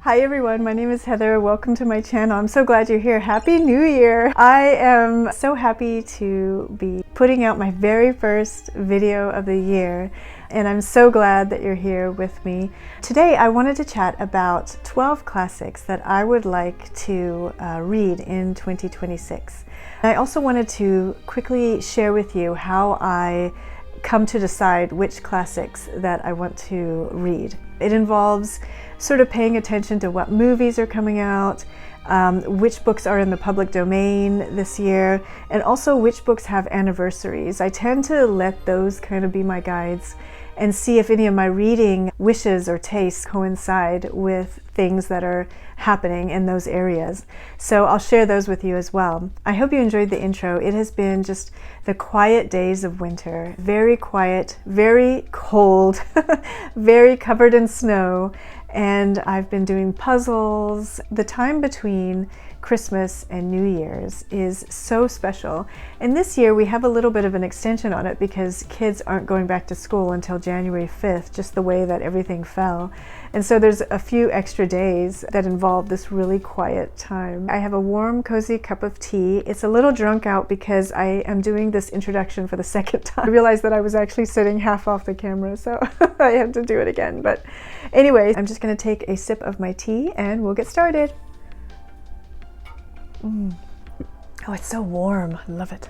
Hi everyone, my name is Heather. Welcome to my channel. I'm so glad you're here. Happy New Year! I am so happy to be putting out my very first video of the year, and I'm so glad that you're here with me. Today I wanted to chat about 12 classics that I would like to read in 2026. I also wanted to quickly share with you how I come to decide which classics that I want to read. It involves sort of paying attention to what movies are coming out, which books are in the public domain this year, and also which books have anniversaries. I tend to let those kind of be my guides and see if any of my reading wishes or tastes coincide with things that are happening in those areas. So I'll share those with you as well. I hope you enjoyed the intro. It has been just the quiet days of winter. Very quiet, very cold, very covered in snow. And I've been doing puzzles. The time between Christmas and New Year's is so special. And this year we have a little bit of an extension on it because kids aren't going back to school until January 5th, just the way that everything fell. And so there's a few extra days that involve this really quiet time. I have a warm, cozy cup of tea. It's a little drunk out because I am doing this introduction for the second time. I realized that I was actually sitting half off the camera, so I have to do it again. But anyway, I'm just going to take a sip of my tea and we'll get started. Oh, it's so warm. I love it.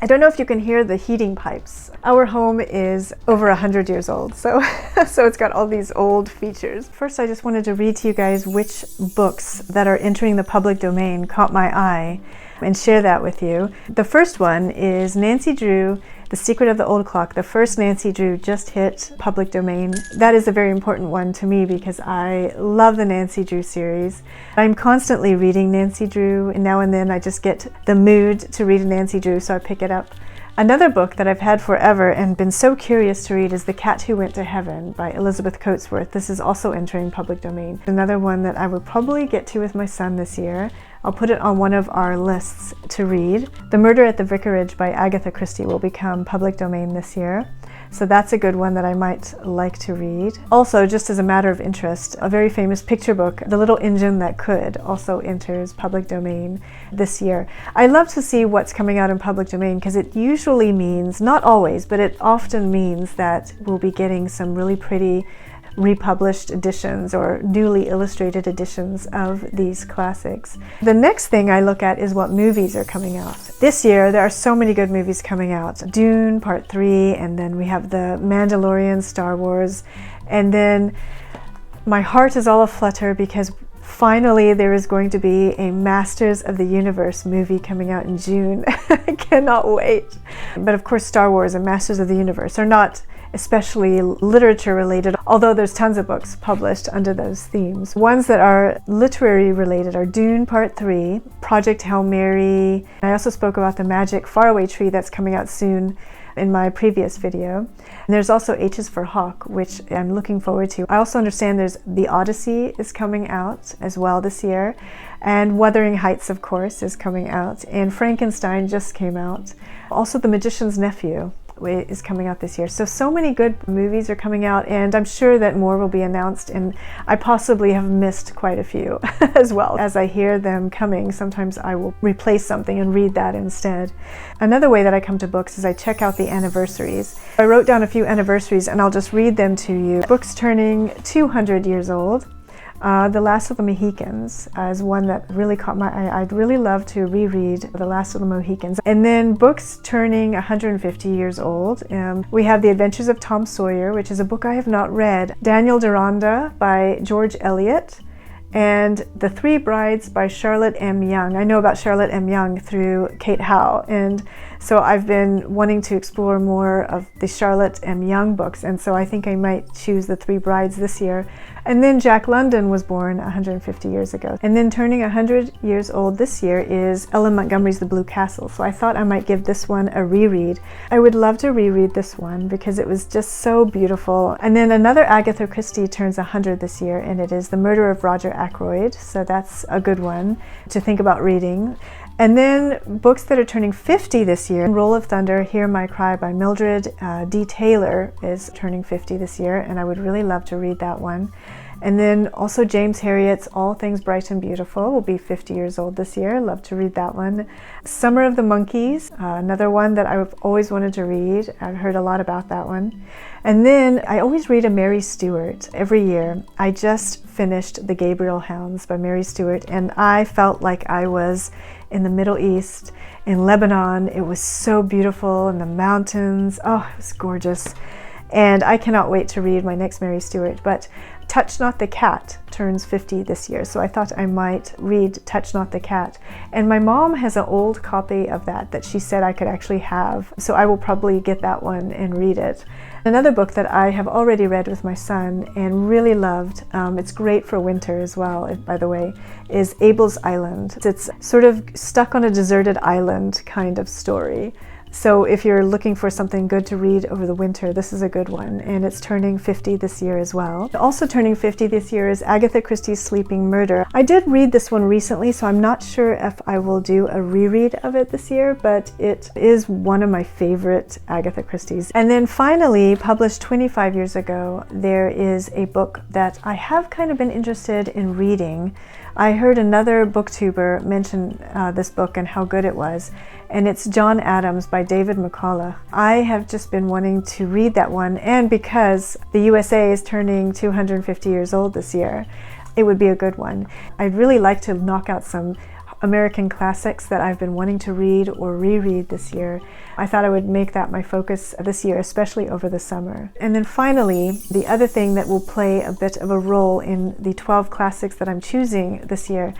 I don't know if you can hear the heating pipes. Our home is over 100 years old, so it's got all these old features. First, I just wanted to read to you guys which books that are entering the public domain caught my eye and share that with you. The first one is Nancy Drew, The Secret of the Old Clock. The first Nancy Drew just hit public domain. That is a very important one to me because I love the Nancy Drew series. I'm constantly reading Nancy Drew, and now and then I just get the mood to read Nancy Drew, so I pick it up. Another book that I've had forever and been so curious to read is The Cat Who Went to Heaven by Elizabeth Coatsworth. This is also entering public domain. Another one that I will probably get to with my son this year. I'll put it on one of our lists to read. The Murder at the Vicarage by Agatha Christie will become public domain this year. So that's a good one that I might like to read. Also, just as a matter of interest, a very famous picture book, The Little Engine That Could, also enters public domain this year. I love to see what's coming out in public domain because it usually means, not always, but it often means that we'll be getting some really pretty republished editions or newly illustrated editions of these classics. The next thing I look at is what movies are coming out. This year there are so many good movies coming out. Dune Part 3, and then we have The Mandalorian, Star Wars, and then my heart is all aflutter because finally there is going to be a Masters of the Universe movie coming out in June. I cannot wait. But of course Star Wars and Masters of the Universe are not especially literature related, although there's tons of books published under those themes. Ones that are literary related are Dune Part 3, Project Hail Mary. I also spoke about the Magic Faraway Tree that's coming out soon in my previous video. And there's also H is for Hawk, which I'm looking forward to. I also understand there's The Odyssey is coming out as well this year, and Wuthering Heights, of course, is coming out, and Frankenstein just came out. Also The Magician's Nephew is coming out this year. So many good movies are coming out, and I'm sure that more will be announced, and I possibly have missed quite a few as well. As I hear them coming, sometimes I will replace something and read that instead. Another way that I come to books is I check out the anniversaries. I wrote down a few anniversaries and I'll just read them to you. Books turning 200 years old. The Last of the Mohicans is one that really caught my eye. I'd really love to reread The Last of the Mohicans. And then books turning 150 years old. We have The Adventures of Tom Sawyer, which is a book I have not read. Daniel Deronda by George Eliot. And The Three Brides by Charlotte M. Young. I know about Charlotte M. Young through Kate Howe, and so I've been wanting to explore more of the Charlotte M. Young books, and so I think I might choose The Three Brides this year. And then Jack London was born 150 years ago. And then turning 100 years old this year is Ellen Montgomery's The Blue Castle. So I thought I might give this one a reread. I would love to reread this one because it was just so beautiful. And then another Agatha Christie turns 100 this year, and it is The Murder of Roger Ackroyd. So that's a good one to think about reading. And then books that are turning 50 this year. Roll of Thunder, Hear My Cry by Mildred D. Taylor is turning 50 this year, and I would really love to read that one. And then also James Herriot's All Things Bright and Beautiful will be 50 years old this year. Love to read that one. Summer of the Monkeys, another one that I've always wanted to read. I've heard a lot about that one. And then I always read a Mary Stewart every year. I just finished The Gabriel Hounds by Mary Stewart, and I felt like I was in the Middle East, in Lebanon. It was so beautiful, in the mountains. Oh, it was gorgeous. And I cannot wait to read my next Mary Stewart. But Touch Not the Cat turns 50 this year, so I thought I might read Touch Not the Cat. And my mom has an old copy of that she said I could actually have, so I will probably get that one and read it. Another book that I have already read with my son and really loved, it's great for winter as well, by the way, is Abel's Island. It's sort of stuck on a deserted island kind of story. So if you're looking for something good to read over the winter, this is a good one, and it's turning 50 this year as well. Also turning 50 this year is Agatha Christie's Sleeping Murder. I did read this one recently, so I'm not sure if I will do a reread of it this year, but it is one of my favorite Agatha Christie's. And then finally, published 25 years ago, there is a book that I have kind of been interested in reading. I heard another booktuber mention this book and how good it was, and it's John Adams by David McCullough. I have just been wanting to read that one, and because the USA is turning 250 years old this year, it would be a good one. I'd really like to knock out some American classics that I've been wanting to read or reread this year. I thought I would make that my focus this year, especially over the summer. And then finally, the other thing that will play a bit of a role in the 12 classics that I'm choosing this year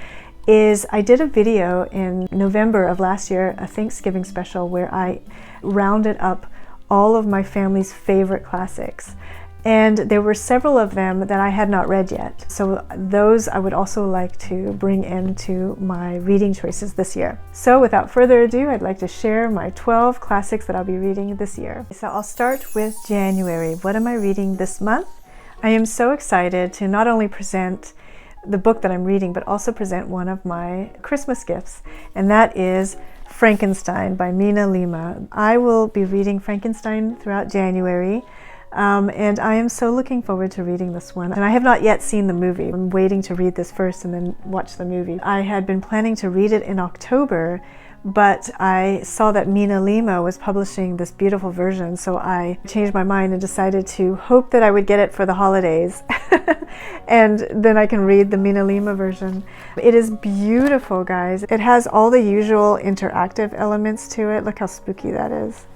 is I did a video in November of last year, a Thanksgiving special, where I rounded up all of my family's favorite classics. And there were several of them that I had not read yet. So those I would also like to bring into my reading choices this year. So without further ado, I'd like to share my 12 classics that I'll be reading this year. So I'll start with January. What am I reading this month? I am so excited to not only present the book that I'm reading, but also present one of my Christmas gifts, and that is Frankenstein by Mina Lima. I will be reading Frankenstein throughout January. And I am so looking forward to reading this one. And I have not yet seen the movie. I'm waiting to read this first and then watch the movie. I had been planning to read it in October, but I saw that Mina Lima was publishing this beautiful version, so I changed my mind and decided to hope that I would get it for the holidays. And then I can read the Mina Lima version. It is beautiful, guys. It has all the usual interactive elements to it. Look how spooky that is.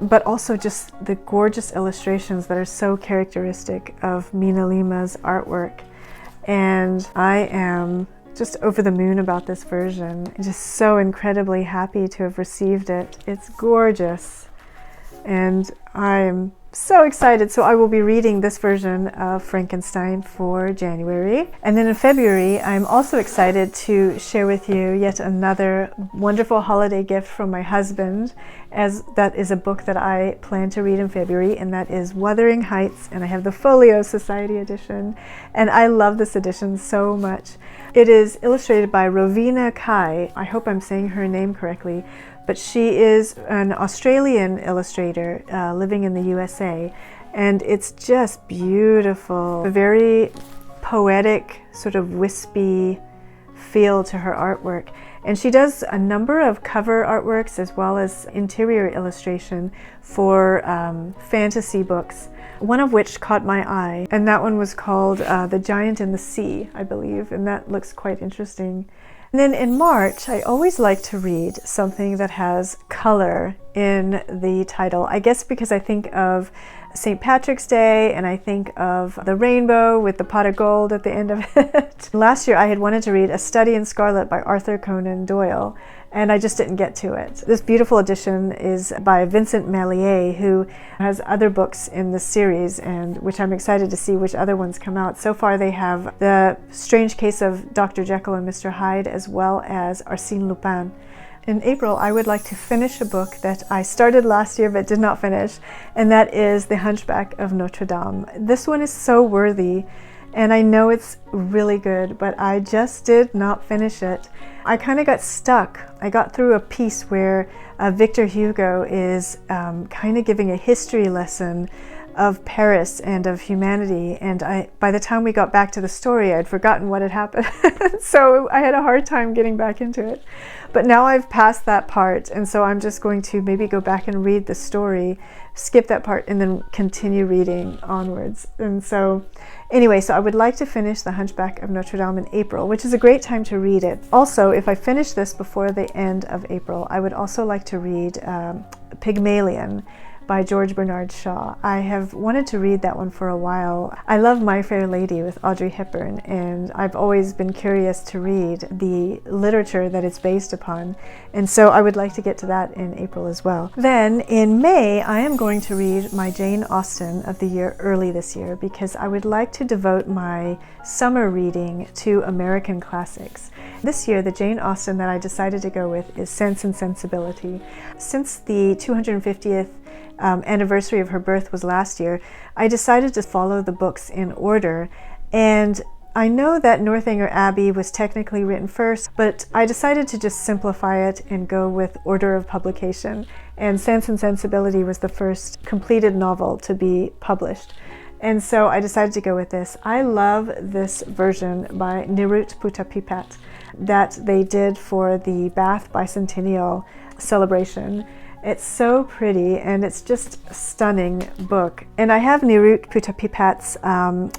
But also just the gorgeous illustrations that are so characteristic of Mina Lima's artwork. And I am just over the moon about this version. Just so incredibly happy to have received it. It's gorgeous. And I'm so excited. So I will be reading this version of Frankenstein for January. And then in February, I'm also excited to share with you yet another wonderful holiday gift from my husband, as that is a book that I plan to read in February, and that is Wuthering Heights, and I have the Folio Society edition, and I love this edition so much. It is illustrated by Rovina Kai. I hope I'm saying her name correctly, but she is an Australian illustrator living in the USA, and it's just beautiful. A very poetic, sort of wispy feel to her artwork. And she does a number of cover artworks as well as interior illustration for fantasy books, one of which caught my eye, and that one was called The Giant in the Sea, I believe, and that looks quite interesting. And then in March, I always like to read something that has color in the title. I guess because I think of St. Patrick's Day and I think of the rainbow with the pot of gold at the end of it. Last year I had wanted to read A Study in Scarlet by Arthur Conan Doyle, and I just didn't get to it. This beautiful edition is by Vincent Mallier, who has other books in this series, and which I'm excited to see which other ones come out. So far they have The Strange Case of Dr. Jekyll and Mr. Hyde, as well as Arsène Lupin. In April, I would like to finish a book that I started last year but did not finish, and that is The Hunchback of Notre Dame. This one is so worthy, and I know it's really good, but I just did not finish it. I kind of got stuck. I got through a piece where Victor Hugo is kind of giving a history lesson of Paris and of humanity, and by the time we got back to the story, I'd forgotten what had happened. So I had a hard time getting back into it. But now I've passed that part, and so I'm just going to maybe go back and read the story, skip that part, and then continue reading onwards. And so anyway, so I would like to finish The Hunchback of Notre Dame in April, which is a great time to read it. Also, if I finish this before the end of April, I would also like to read Pygmalion by George Bernard Shaw. I have wanted to read that one for a while. I love My Fair Lady with Audrey Hepburn, and I've always been curious to read the literature that it's based upon, and so I would like to get to that in April as well. Then in May, I am going to read my Jane Austen of the year early this year, because I would like to devote my summer reading to American classics. This year, the Jane Austen that I decided to go with is Sense and Sensibility. Since the 250th anniversary of her birth was last year, I decided to follow the books in order, and I know that Northanger Abbey was technically written first, but I decided to just simplify it and go with order of publication, and Sense and Sensibility was the first completed novel to be published. And so I decided to go with this. I love this version by Nirut Puttapipat that they did for the Bath Bicentennial celebration. It's so pretty, and it's just a stunning book. And I have Nirut Puttapipat's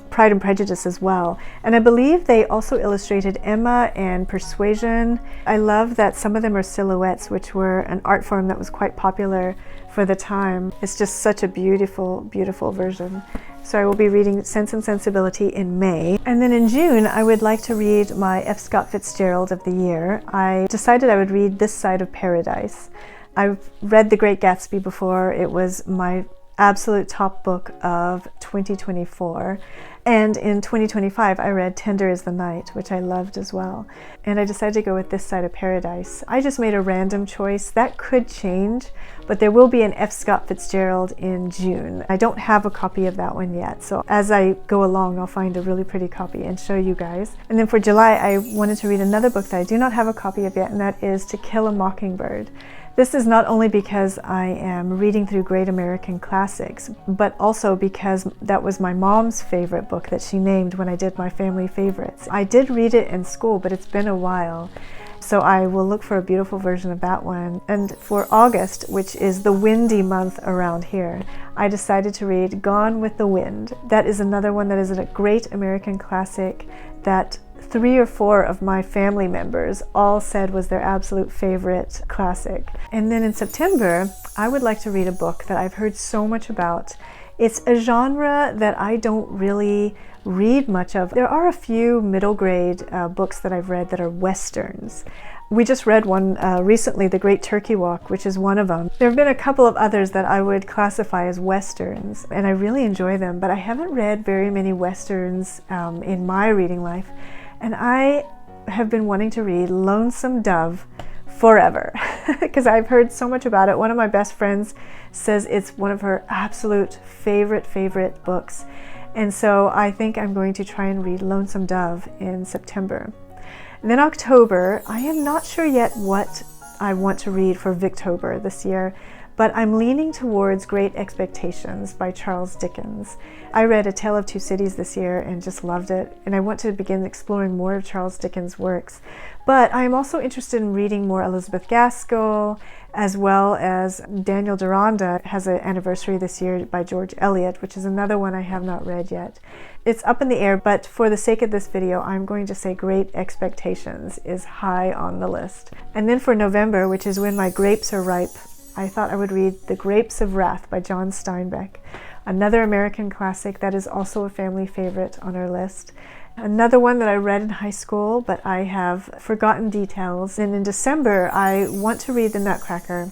Pride and Prejudice as well. And I believe they also illustrated Emma and Persuasion. I love that some of them are silhouettes, which were an art form that was quite popular for the time. It's just such a beautiful, beautiful version. So I will be reading Sense and Sensibility in May. And then in June, I would like to read my F. Scott Fitzgerald of the year. I decided I would read This Side of Paradise. I've read The Great Gatsby before. It was my absolute top book of 2024. And in 2025, I read Tender is the Night, which I loved as well. And I decided to go with This Side of Paradise. I just made a random choice. That could change, but there will be an F. Scott Fitzgerald in June. I don't have a copy of that one yet, so as I go along, I'll find a really pretty copy and show you guys. And then for July, I wanted to read another book that I do not have a copy of yet, and that is To Kill a Mockingbird. This is not only because I am reading through great American classics, but also because that was my mom's favorite book that she named when I did my family favorites. I did read it in school, but it's been a while, so I will look for a beautiful version of that one. And for August, which is the windy month around here, I decided to read Gone with the Wind. That is another one that is a great American classic that 3 or 4 of my family members all said was their absolute favorite classic. And then in September, I would like to read a book that I've heard so much about. It's a genre that I don't really read much of. There are a few middle grade books that I've read that are Westerns. We just read one recently, The Great Turkey Walk, which is one of them. There have been a couple of others that I would classify as Westerns, and I really enjoy them, but I haven't read very many Westerns in my reading life. And I have been wanting to read Lonesome Dove forever because I've heard so much about it. One of my best friends says it's one of her absolute favorite books. And so I think I'm going to try and read Lonesome Dove in September. And then October, I am not sure yet what I want to read for Victober this year, but I'm leaning towards Great Expectations by Charles Dickens. I read A Tale of Two Cities this year and just loved it, and I want to begin exploring more of Charles Dickens' works. But I'm also interested in reading more Elizabeth Gaskell, as well as Daniel Deronda has an anniversary this year by George Eliot, which is another one I have not read yet. It's up in the air, but for the sake of this video, I'm going to say Great Expectations is high on the list. And then for November, which is when my grapes are ripe, I thought I would read The Grapes of Wrath by John Steinbeck, another American classic that is also a family favorite on our list. Another one that I read in high school, but I have forgotten details. And in December, I want to read The Nutcracker,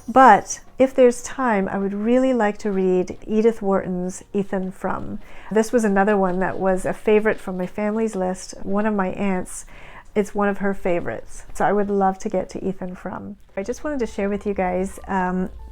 but if there's time, I would really like to read Edith Wharton's Ethan Frome. This was another one that was a favorite from my family's list. One of my aunts, it's one of her favorites. So I would love to get to Ethan Frome. I just wanted to share with you guys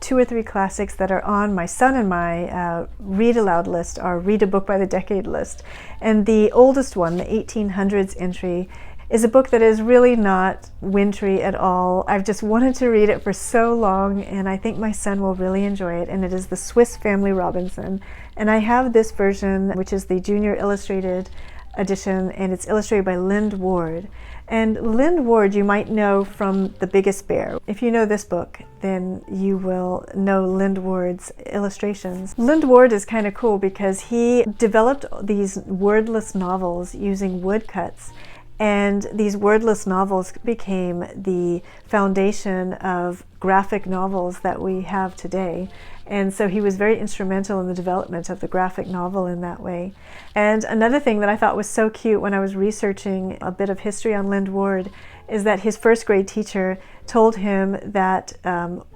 2 or 3 classics that are on my son and my read aloud list, or read a book by the decade list. And the oldest one, the 1800s entry, is a book that is really not wintry at all. I've just wanted to read it for so long, and I think my son will really enjoy it, and it is The Swiss Family Robinson. And I have this version, which is the Junior Illustrated edition, and it's illustrated by Lind Ward. And Lind Ward you might know from The Biggest Bear. If you know this book, then you will know Lind Ward's illustrations. Lind Ward is kind of cool because he developed these wordless novels using woodcuts, and these wordless novels became the foundation of graphic novels that we have today. And so he was very instrumental in the development of the graphic novel in that way. And another thing that I thought was so cute when I was researching a bit of history on Lind Ward is that his first grade teacher told him that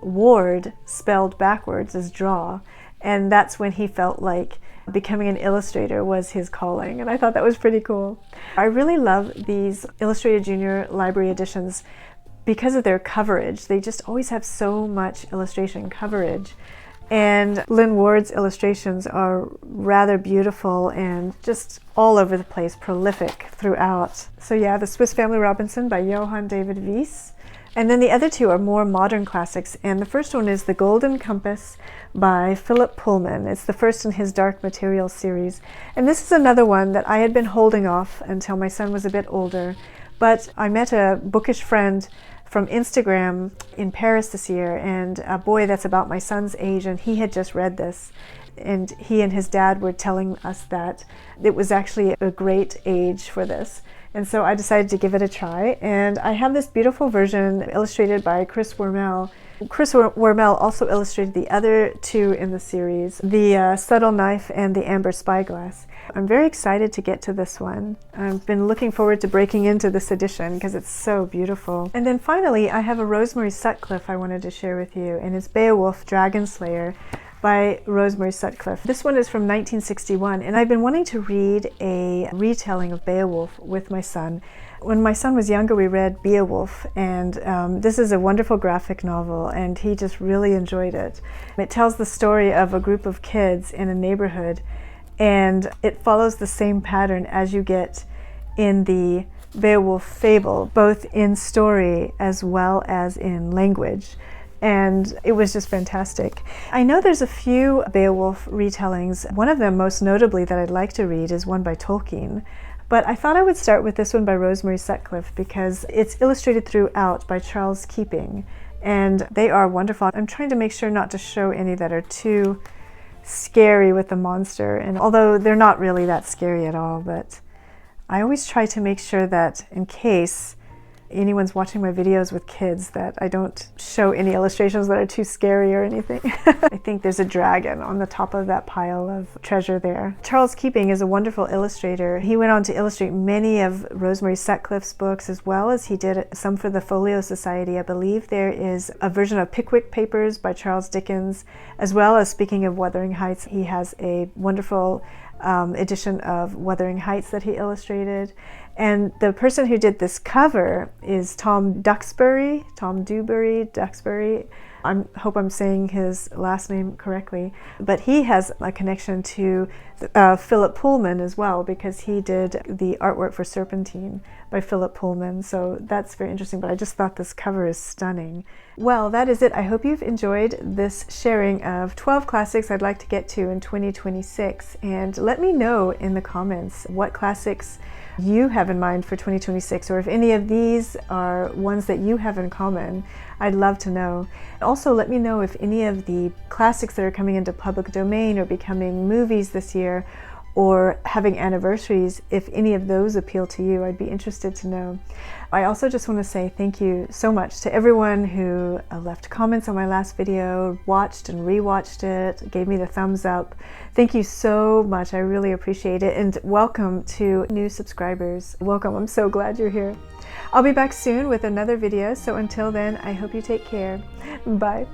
Ward spelled backwards is draw, and that's when he felt like becoming an illustrator was his calling, and I thought that was pretty cool. I really love these Illustrated Junior Library editions because of their coverage. They just always have so much illustration coverage. And Lind Ward's illustrations are rather beautiful and just all over the place, prolific throughout. So yeah, The Swiss Family Robinson by Johann David Wyss. And then the other two are more modern classics. And the first one is The Golden Compass by Philip Pullman. It's the first in his Dark Materials series. And this is another one that I had been holding off until my son was a bit older. But I met a bookish friend from Instagram in Paris this year, and a boy that's about my son's age, and he had just read this, and he and his dad were telling us that it was actually a great age for this. And so I decided to give it a try, and I have this beautiful version illustrated by Chris Wormel. Chris Wormel also illustrated the other two in the series, The Subtle Knife and The Amber Spyglass. I'm very excited to get to this one. I've been looking forward to breaking into this edition because it's so beautiful. And then finally, I have a Rosemary Sutcliffe I wanted to share with you, and it's Beowulf Dragon Slayer by Rosemary Sutcliffe. This one is from 1961, and I've been wanting to read a retelling of Beowulf with my son. When my son was younger, we read Beowulf, and this is a wonderful graphic novel, and he just really enjoyed it. It tells the story of a group of kids in a neighborhood, and it follows the same pattern as you get in the Beowulf fable, both in story as well as in language. And it was just fantastic. I know there's a few Beowulf retellings. One of them, most notably, that I'd like to read is one by Tolkien. But I thought I would start with this one by Rosemary Sutcliffe because it's illustrated throughout by Charles Keeping, and they are wonderful. I'm trying to make sure not to show any that are too scary with the monster, and although they're not really that scary at all, but I always try to make sure that in case anyone's watching my videos with kids that I don't show any illustrations that are too scary or anything. I think there's a dragon on the top of that pile of treasure there. Charles Keeping is a wonderful illustrator. He went on to illustrate many of Rosemary Sutcliffe's books, as well as he did some for the Folio Society. I believe there is a version of Pickwick Papers by Charles Dickens, as well as, speaking of Wuthering Heights, he has a wonderful edition of Wuthering Heights that he illustrated. And the person who did this cover is Tom Duxbury. I hope I'm saying his last name correctly. But he has a connection to Philip Pullman as well, because he did the artwork for Serpentine by Philip Pullman. So that's very interesting, but I just thought this cover is stunning. Well, that is it. I hope you've enjoyed this sharing of 12 classics I'd like to get to in 2026. And let me know in the comments what classics you have in mind for 2026, or if any of these are ones that you have in common. I'd love to know. Also, let me know if any of the classics that are coming into public domain or becoming movies this year, or having anniversaries, if any of those appeal to you. I'd be interested to know. I also just want to say thank you so much to everyone who left comments on my last video, watched and rewatched it, gave me the thumbs up. Thank you so much. I really appreciate it. And welcome to new subscribers. Welcome. I'm so glad you're here. I'll be back soon with another video. So until then, I hope you take care. Bye.